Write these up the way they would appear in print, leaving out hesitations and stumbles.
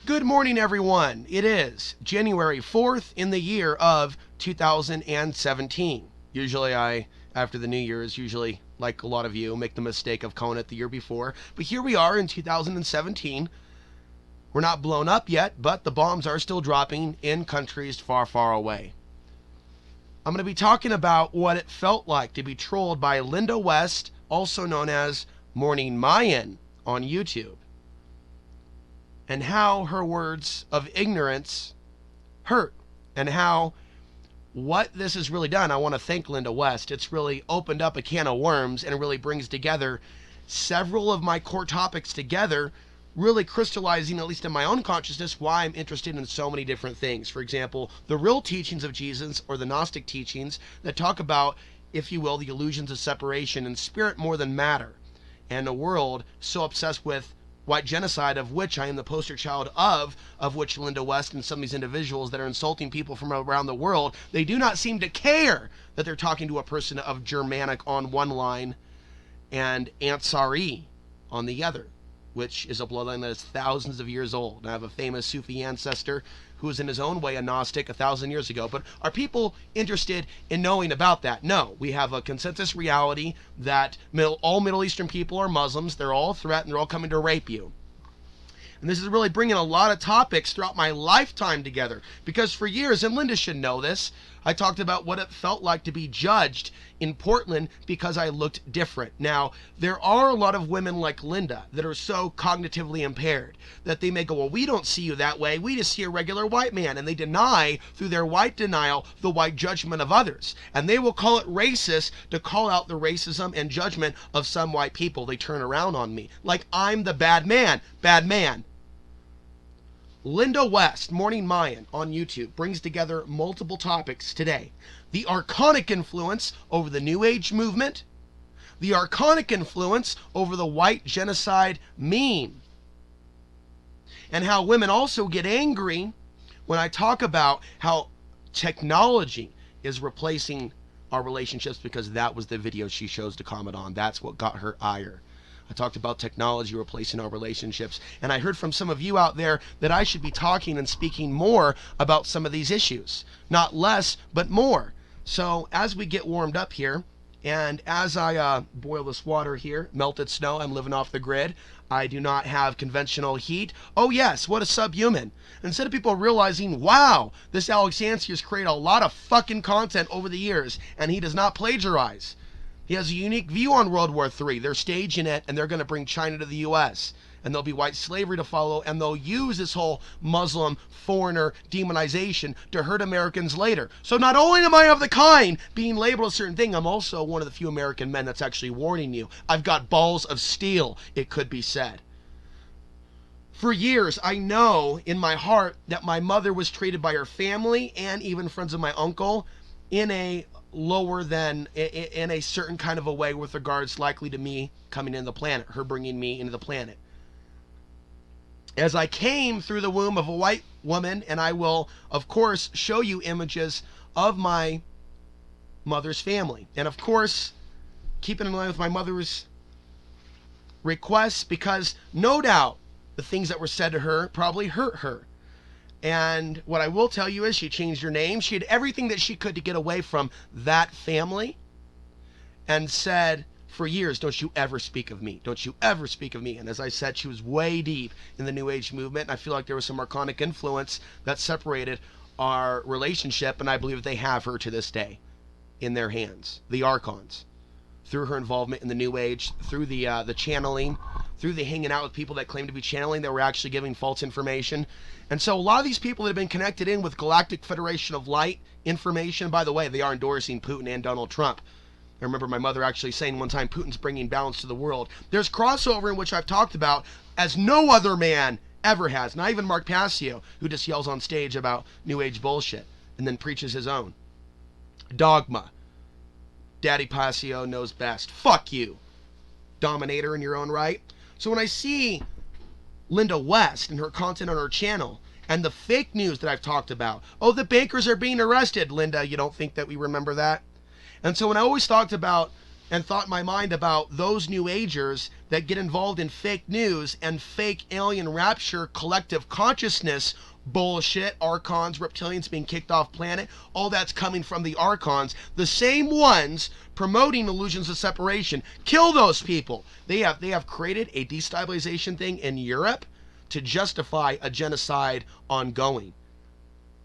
Good morning, everyone. It is January 4th in the year of 2017. After the New Year's, usually, like a lot of you, make the mistake of calling it the year before. But here we are in 2017. We're not blown up yet, but the bombs are still dropping in countries far, far away. I'm going to be talking about what it felt like to be trolled by Linda West, also known as Morning Mayan, on YouTube, and how her words of ignorance hurt, and how what this has really done. I want to thank Linda West. It's really opened up a can of worms, and it really brings together several of my core topics together, really crystallizing, at least in my own consciousness, why I'm interested in so many different things. For example, the real teachings of Jesus, or the Gnostic teachings that talk about, if you will, the illusions of separation and spirit more than matter, and a world so obsessed with white genocide, of which I am the poster child of which Linda West and some of these individuals that are insulting people from around the world, they do not seem to care that they're talking to a person of Germanic on one line and Ansari on the other, which is a bloodline that is thousands of years old. And I have a famous Sufi ancestor who was in his own way a Gnostic 1,000 years ago. But are people interested in knowing about that? No. We have a consensus reality that all Middle Eastern people are Muslims. They're all a threat, and they're all coming to rape you. And this is really bringing a lot of topics throughout my lifetime together. Because for years, and Linda should know this, I talked about what it felt like to be judged in Portland because I looked different. Now, there are a lot of women like Linda that are so cognitively impaired that they may go, well, we don't see you that way. We just see a regular white man. And they deny, through their white denial, the white judgment of others. And they will call it racist to call out the racism and judgment of some white people. They turn around on me like I'm the bad man. Bad man. Linda West, Morning Mayan, on YouTube, brings together multiple topics today. The archonic influence over the New Age movement, the archonic influence over the white genocide meme, and how women also get angry when I talk about how technology is replacing our relationships, because that was the video she chose to comment on. That's what got her ire. I talked about technology replacing our relationships, and I heard from some of you out there that I should be talking and speaking more about some of these issues. Not less, but more. So as we get warmed up here, and as I boil this water here, melted snow, I'm living off the grid. I do not have conventional heat. Oh yes, what a subhuman. Instead of people realizing, wow, this Alex Yancey has created a lot of fucking content over the years, and he does not plagiarize. He has a unique view on World War III. They're staging it, and they're going to bring China to the U.S., and there'll be white slavery to follow, and they'll use this whole Muslim foreigner demonization to hurt Americans later. So not only am I of the kind being labeled a certain thing, I'm also one of the few American men that's actually warning you. I've got balls of steel, it could be said. For years, I know in my heart that my mother was treated by her family and even friends of my uncle in a certain kind of a way with regards likely to me coming into the planet, her bringing me into the planet. As I came through the womb of a white woman, and I will, of course, show you images of my mother's family. And of course, keeping in line with my mother's requests, because no doubt the things that were said to her probably hurt her. And what I will tell you is she changed her name. She did everything that she could to get away from that family, and said for years, don't you ever speak of me. Don't you ever speak of me. And as I said, she was way deep in the New Age movement. And I feel like there was some archonic influence that separated our relationship. And I believe that they have her to this day in their hands, the archons, through her involvement in the New Age, through the channeling, through the hanging out with people that claim to be channeling that were actually giving false information. And so a lot of these people that have been connected in with Galactic Federation of Light information, by the way, they are endorsing Putin and Donald Trump. I remember my mother actually saying one time, Putin's bringing balance to the world. There's crossover in which I've talked about as no other man ever has. Not even Mark Passio, who just yells on stage about New Age bullshit and then preaches his own. Dogma. Daddy Passio knows best. Fuck you, dominator in your own right. So when I see Linda West and her content on her channel, and the fake news that I've talked about, oh, the bankers are being arrested. Linda, you don't think that we remember that? And so when I always talked about and thought in my mind about those New Agers that get involved in fake news and fake alien rapture collective consciousness bullshit, archons, reptilians being kicked off planet, all that's coming from the archons, the same ones promoting illusions of separation. Kill those people. They have created a destabilization thing in Europe to justify a genocide ongoing.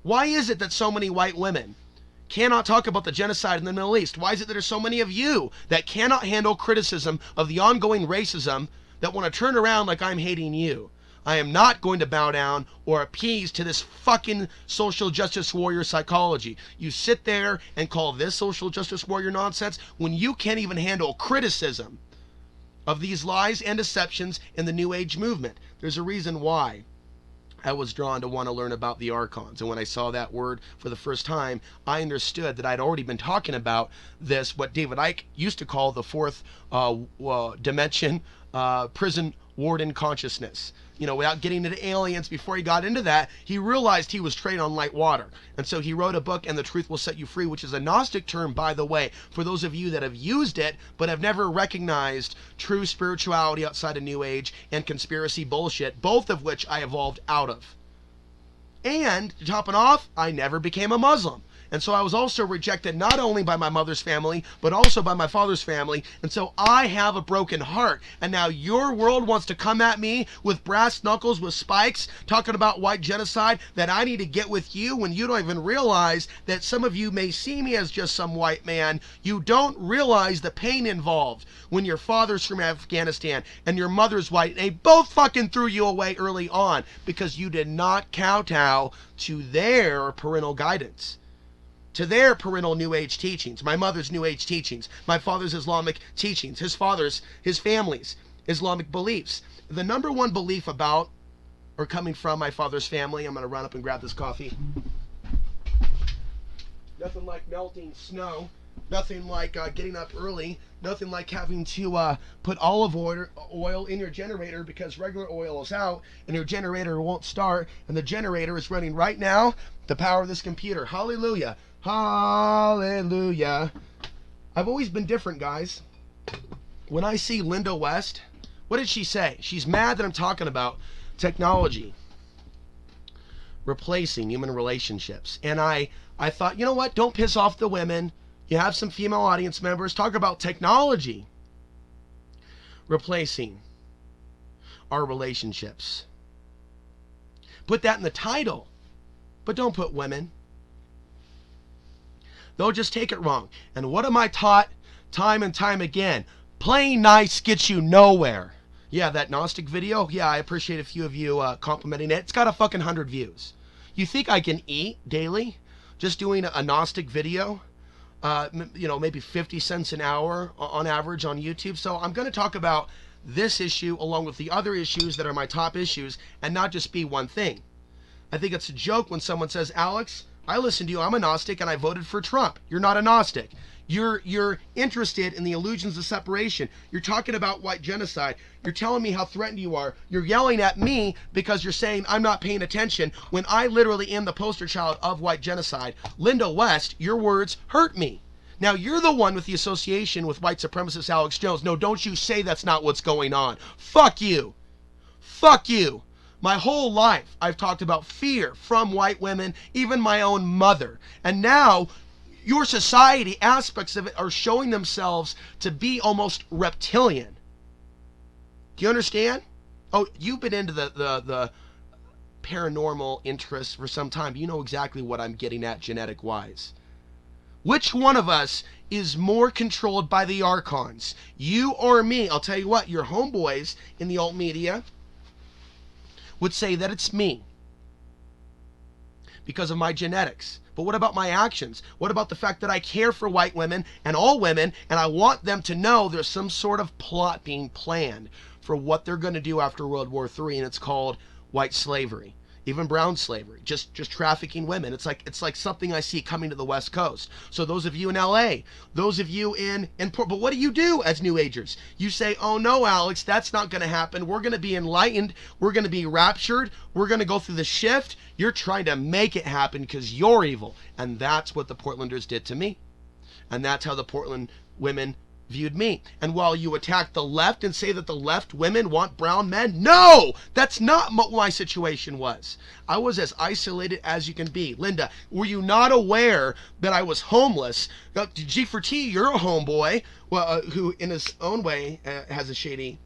Why is it that so many white women cannot talk about the genocide in the Middle East? Why is it that there's so many of you that cannot handle criticism of the ongoing racism that want to turn around like I'm hating you? I am not going to bow down or appease to this fucking social justice warrior psychology. You sit there and call this social justice warrior nonsense when you can't even handle criticism of these lies and deceptions in the New Age movement. There's a reason why I was drawn to want to learn about the archons. And when I saw that word for the first time, I understood that I'd already been talking about this, what David Icke used to call the fourth dimension, prison warden consciousness. You know, without getting into aliens, before he got into that, he realized he was treading on light water. And so he wrote a book, And the Truth Will Set You Free, which is a Gnostic term, by the way, for those of you that have used it, but have never recognized true spirituality outside of New Age and conspiracy bullshit, both of which I evolved out of. And, to top it off, I never became a Muslim. And so I was also rejected not only by my mother's family, but also by my father's family. And so I have a broken heart. And now your world wants to come at me with brass knuckles, with spikes, talking about white genocide, that I need to get with you when you don't even realize that some of you may see me as just some white man. You don't realize the pain involved when your father's from Afghanistan and your mother's white. They both fucking threw you away early on because you did not kowtow to their parental guidance, to their parental New Age teachings. My mother's New Age teachings, my father's Islamic teachings, his family's Islamic beliefs. The number one belief about or coming from my father's family, I'm going to run up and grab this coffee. Nothing like melting snow, nothing like getting up early, nothing like having to put olive oil in your generator because regular oil is out and your generator won't start, and the generator is running right now, the power of this computer. Hallelujah. Hallelujah. I've always been different, guys. When I see Linda West, what did she say? She's mad that I'm talking about technology replacing human relationships. And I thought, you know what? Don't piss off the women. You have some female audience members. Talk about technology replacing our relationships. Put that in the title, but don't put women. They'll just take it wrong. And what am I taught time and time again? Playing nice gets you nowhere. Yeah, that Gnostic video, yeah, I appreciate a few of you complimenting it. It's got a fucking 100 views. You think I can eat daily just doing a Gnostic video? You know, maybe 50 cents an hour on average on YouTube. So I'm going to talk about this issue along with the other issues that are my top issues and not just be one thing. I think it's a joke when someone says, Alex, I listened to you, I'm a Gnostic, and I voted for Trump. You're not a Gnostic. You're interested in the illusions of separation. You're talking about white genocide. You're telling me how threatened you are. You're yelling at me because you're saying I'm not paying attention when I literally am the poster child of white genocide. Linda West, your words hurt me. Now, you're the one with the association with white supremacist Alex Jones. No, don't you say that's not what's going on. Fuck you. Fuck you. My whole life, I've talked about fear from white women, even my own mother. And now, your society aspects of it are showing themselves to be almost reptilian. Do you understand? Oh, you've been into the paranormal interests for some time. You know exactly what I'm getting at genetic-wise. Which one of us is more controlled by the archons? You or me? I'll tell you what, your homeboys in the alt media would say that it's me because of my genetics. But what about my actions? What about the fact that I care for white women and all women, and I want them to know there's some sort of plot being planned for what they're going to do after World War III, and it's called white slavery, even brown slavery, just trafficking women. It's like something I see coming to the West Coast. So those of you in LA, those of you in Port, but what do you do as New Agers? You say, oh no, Alex, that's not going to happen. We're going to be enlightened. We're going to be raptured. We're going to go through the shift. You're trying to make it happen because you're evil. And that's what the Portlanders did to me. And that's how the Portland women viewed me. And while you attack the left and say that the left women want brown men, no, that's not what my situation was. I was as isolated as you can be. Linda, were you not aware that I was homeless? G4T, you're a homeboy, well, who in his own way has a shady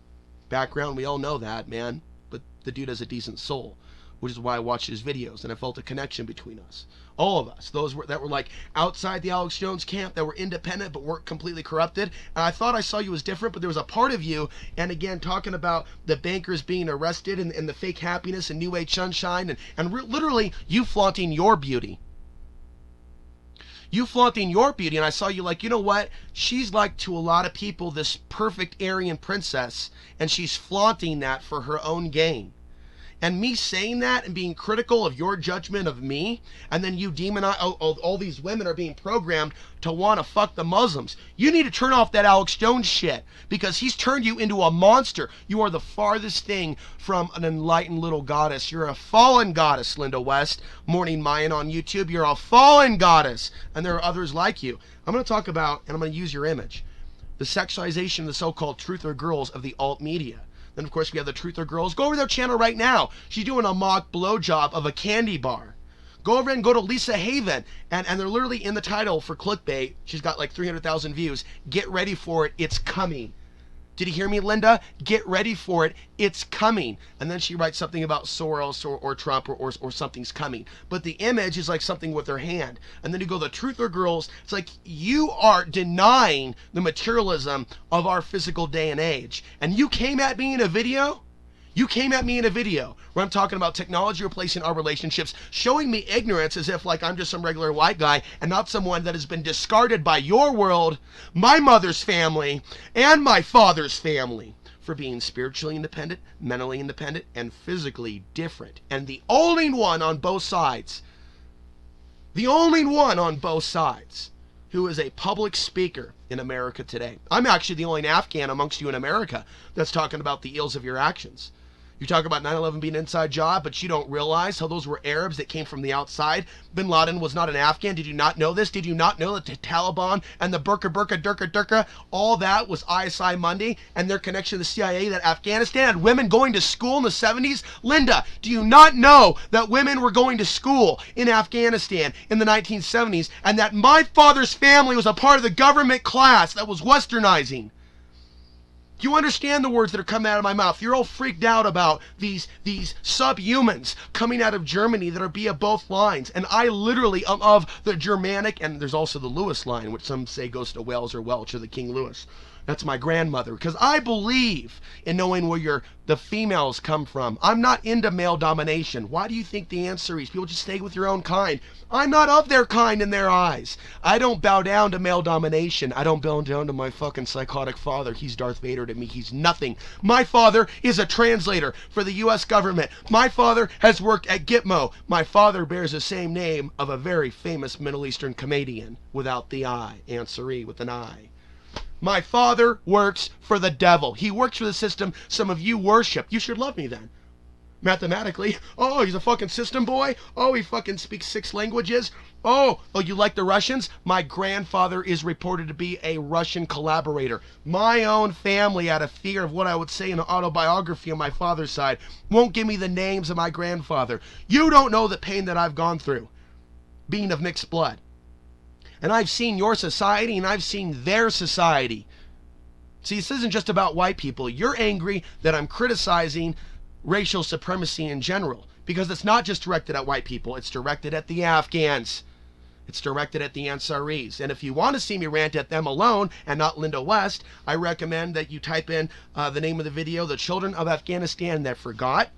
background. We all know that, man. But the dude has a decent soul, which is why I watched his videos and I felt a connection between us. All of us, those that were like outside the Alex Jones camp, that were independent but weren't completely corrupted. And I thought I saw you as different, but there was a part of you, and again, talking about the bankers being arrested and the fake happiness and New Age sunshine, and literally you flaunting your beauty. You flaunting your beauty, and I saw you like, you know what? She's like to a lot of people this perfect Aryan princess, and she's flaunting that for her own gain. And me saying that and being critical of your judgment of me, and then you demonize, all these women are being programmed to want to fuck the Muslims. You need to turn off that Alex Jones shit, because he's turned you into a monster. You are the farthest thing from an enlightened little goddess. You're a fallen goddess, Linda West. Morning Mayan on YouTube. You're a fallen goddess. And there are others like you. I'm going to talk about, and I'm going to use your image, the sexualization of the so-called truther girls of the alt media. Then, of course, we have the Truther Girls. Go over to their channel right now. She's doing a mock blowjob of a candy bar. Go over and go to Lisa Haven. And they're literally in the title for clickbait. She's got like 300,000 views. Get ready for it. It's coming. Did you hear me, Linda? Get ready for it. It's coming. And then she writes something about Soros or Trump or something's coming. But the image is like something with her hand. And then you go, the Truther Girls. It's like you are denying the materialism of our physical day and age. And you came at me in a video? You came at me in a video where I'm talking about technology replacing our relationships, showing me ignorance as if like I'm just some regular white guy and not someone that has been discarded by your world, my mother's family, and my father's family for being spiritually independent, mentally independent, and physically different. And the only one on both sides, who is a public speaker in America today. I'm actually the only Afghan amongst you in America that's talking about the ills of your actions. You talk about 9/11 being an inside job, but you don't realize how those were Arabs that came from the outside. Bin Laden was not an Afghan. Did you not know this? Did you not know that the Taliban and the Durka, all that was ISI Monday and their connection to the CIA, that Afghanistan had women going to school in the 70s? Linda, do you not know that women were going to school in Afghanistan in the 1970s and that my father's family was a part of the government class that was westernizing? Do you understand the words that are coming out of my mouth? You're all freaked out about these subhumans coming out of Germany that are via both lines. And I literally am of the Germanic, and there's also the Lewis line, which some say goes to Wales or Welch or the King Louis. That's my grandmother, because I believe in knowing where the females come from. I'm not into male domination. Why do you think the answer is people just stay with your own kind? I'm not of their kind in their eyes. I don't bow down to male domination. I don't bow down to my fucking psychotic father. He's Darth Vader to me. He's nothing. My father is a translator for the U.S. government. My father has worked at Gitmo. My father bears the same name of a very famous Middle Eastern comedian without the I. Answeri with an I. My father works for the devil. He works for the system some of you worship. You should love me then. Mathematically. Oh, he's a fucking system boy? Oh, he fucking speaks 6 languages? Oh, you like the Russians? My grandfather is reported to be a Russian collaborator. My own family, out of fear of what I would say in an autobiography on my father's side, won't give me the names of my grandfather. You don't know the pain that I've gone through, being of mixed blood. And I've seen your society, and I've seen their society. See, this isn't just about white people. You're angry that I'm criticizing racial supremacy in general, because it's not just directed at white people. It's directed at the Afghans. It's directed at the Ansaris. And if you want to see me rant at them alone and not Linda West, I recommend that you type in the name of the video, The Children of Afghanistan That Forgot.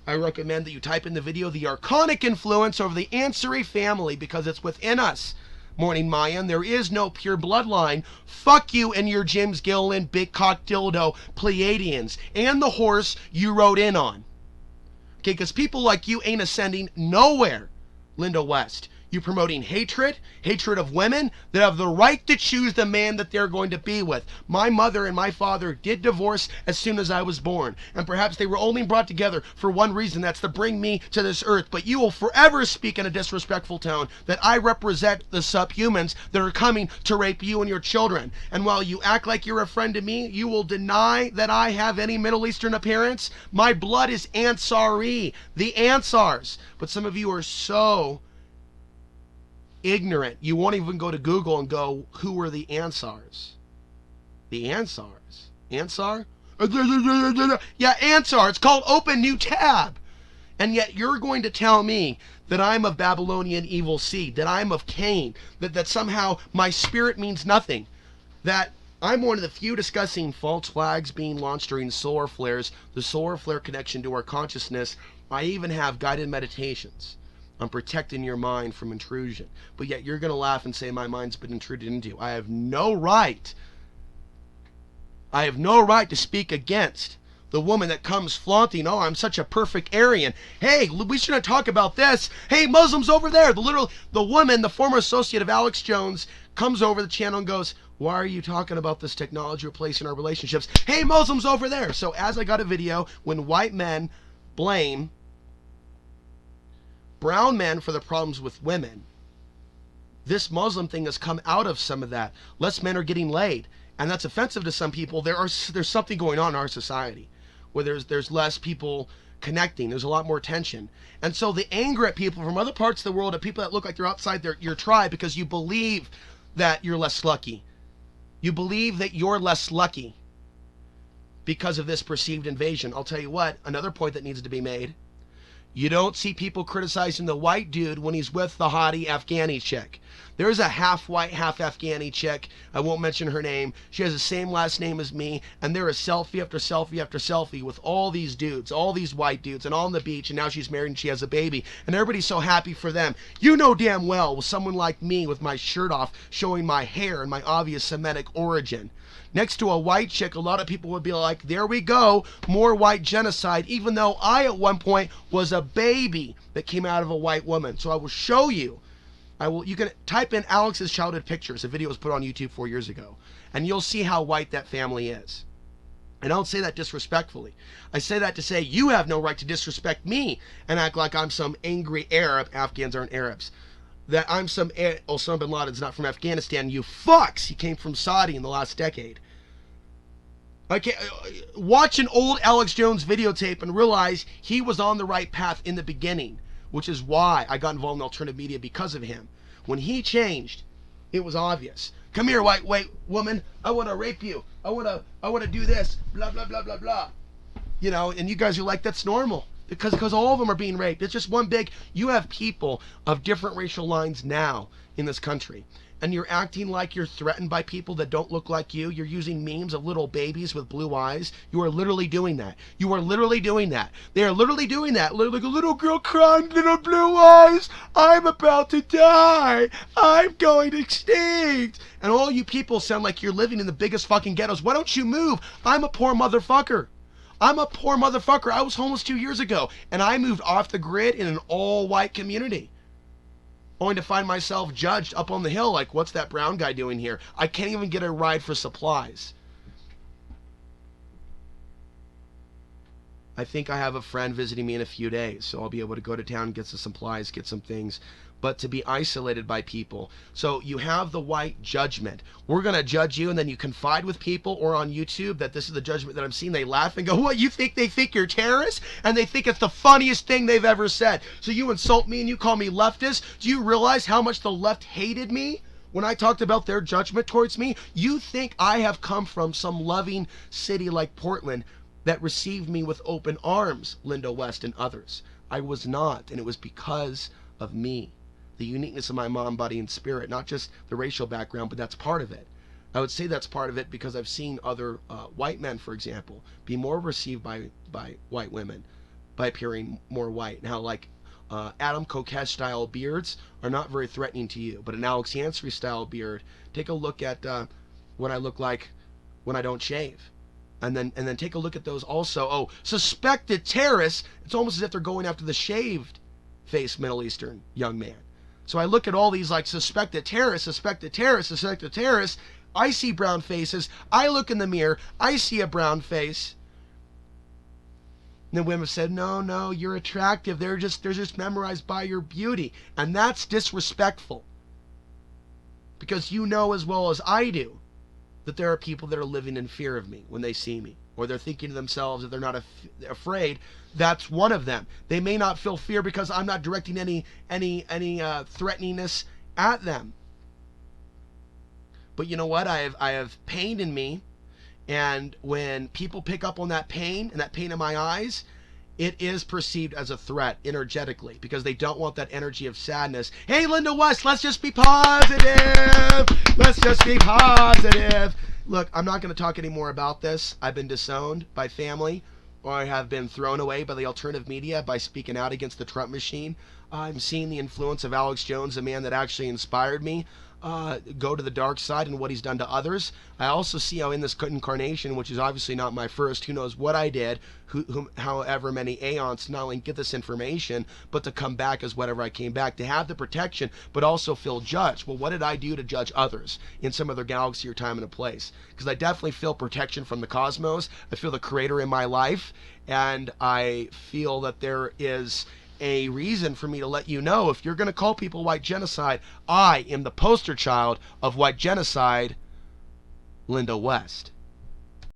I recommend that you type in the video, The Archonic Influence Over the Ansari Family, because it's within us. Morning Mayan, there is no pure bloodline. Fuck you and your James Gilliland, Big Cock Dildo, Pleiadians, and the horse you rode in on. Okay, because people like you ain't ascending nowhere, Linda West. You promoting hatred, hatred of women that have the right to choose the man that they're going to be with. My mother and my father did divorce as soon as I was born, and perhaps they were only brought together for one reason, that's to bring me to this earth. But you will forever speak in a disrespectful tone that I represent the subhumans that are coming to rape you and your children. And while you act like you're a friend to me, you will deny that I have any Middle Eastern appearance. My blood is Ansari, the Ansars. But some of you are so ignorant, you won't even go to Google and go, who were the Ansars? The Ansars? Ansar? Yeah, Ansar. It's called Open New Tab. And yet you're going to tell me that I'm of Babylonian evil seed, that I'm of Cain, that somehow my spirit means nothing, that I'm one of the few discussing false flags being launched during solar flares, the solar flare connection to our consciousness. I even have guided meditations on protecting your mind from intrusion. But yet you're going to laugh and say my mind's been intruded into. I have no right to speak against the woman that comes flaunting, oh, I'm such a perfect Aryan. Hey, we shouldn't talk about this. Hey, Muslims over there. The woman, the former associate of Alex Jones, comes over the channel and goes, why are you talking about this technology replacing our relationships? Hey, Muslims over there. So as I got a video, when white men blame brown men for the problems with women, this Muslim thing has come out of some of that. Less men are getting laid. And that's offensive to some people. There's something going on in our society where there's less people connecting. There's a lot more tension. And so the anger at people from other parts of the world, at people that look like they're outside your tribe, because you believe that you're less lucky. You believe that you're less lucky because of this perceived invasion. I'll tell you what, another point that needs to be made. You don't see people criticizing the white dude when he's with the hottie Afghani chick. There's a half white, half Afghani chick. I won't mention her name. She has the same last name as me. And there is selfie after selfie after selfie with all these dudes, all these white dudes, and all on the beach. And now she's married and she has a baby. And everybody's so happy for them. You know damn well with someone like me with my shirt off showing my hair and my obvious Semitic origin. Next to a white chick, a lot of people would be like, there we go, more white genocide, even though I at one point was a baby that came out of a white woman. So I will show you. You can type in Alex's childhood pictures. A video was put on YouTube 4 years ago. And you'll see how white that family is. And I don't say that disrespectfully. I say that to say you have no right to disrespect me and act like I'm some angry Arab. Afghans aren't Arabs. That I'm some, Osama bin Laden's not from Afghanistan, you fucks. He came from Saudi in the last decade. Okay, watch an old Alex Jones videotape and realize he was on the right path in the beginning, which is why I got involved in alternative media because of him. When he changed, it was obvious. Come here, white woman. I want to rape you. I want to do this. Blah, blah, blah, blah, blah. You know, and you guys are like, that's normal. Because all of them are being raped. It's just one big, you have people of different racial lines now in this country. And you're acting like you're threatened by people that don't look like you. You're using memes of little babies with blue eyes. You are literally doing that. You are literally doing that. They are literally doing that. Like a little girl crying, little blue eyes. I'm about to die. I'm going extinct. And all you people sound like you're living in the biggest fucking ghettos. Why don't you move? I'm a poor motherfucker. I'm a poor motherfucker. I was homeless 2 years ago, and I moved off the grid in an all-white community, only to find myself judged up on the hill like, what's that brown guy doing here? I can't even get a ride for supplies. I think I have a friend visiting me in a few days, so I'll be able to go to town, get some supplies, get some things. But to be isolated by people. So you have the white judgment. We're going to judge you, and then you confide with people or on YouTube that this is the judgment that I'm seeing. They laugh and go, what, you think they think you're terrorists? And they think it's the funniest thing they've ever said. So you insult me and you call me leftist. Do you realize how much the left hated me when I talked about their judgment towards me? You think I have come from some loving city like Portland that received me with open arms, Linda West and others. I was not, and it was because of me. The uniqueness of my mind, body, and spirit, not just the racial background, but that's part of it. I would say that's part of it because I've seen other white men, for example, be more received by white women by appearing more white. Now, like Adam Kokesh style beards are not very threatening to you, but an Alex Yancey style beard, take a look at what I look like when I don't shave. And then take a look at those also. Oh, suspected terrorists. It's almost as if they're going after the shaved face Middle Eastern young man. So I look at all these like suspected terrorists, suspected terrorists, suspected terrorists. I see brown faces. I look in the mirror. I see a brown face. And the women said, no, no, you're attractive. They're just memorized by your beauty. And that's disrespectful. Because you know as well as I do that there are people that are living in fear of me when they see me. Or they're thinking to themselves that they're not afraid. That's one of them. They may not feel fear because I'm not directing any threateningness at them. But you know what? I have pain in me. And when people pick up on that pain and that pain in my eyes, it is perceived as a threat energetically because they don't want that energy of sadness. Hey, Linda West, let's just be positive. Let's just be positive. Look, I'm not going to talk anymore about this. I've been disowned by family, or I have been thrown away by the alternative media by speaking out against the Trump machine. I'm seeing the influence of Alex Jones, a man that actually inspired me, go to the dark side and what he's done to others. I also see how in this incarnation, which is obviously not my first, who knows what I did, however many aeons, to not only get this information, but to come back as whatever I came back, to have the protection, but also feel judged. Well, what did I do to judge others in some other galaxy or time and a place? Because I definitely feel protection from the cosmos. I feel the creator in my life, and I feel that there is a reason for me to let you know, if you're going to call people white genocide, I am the poster child of white genocide, Linda West.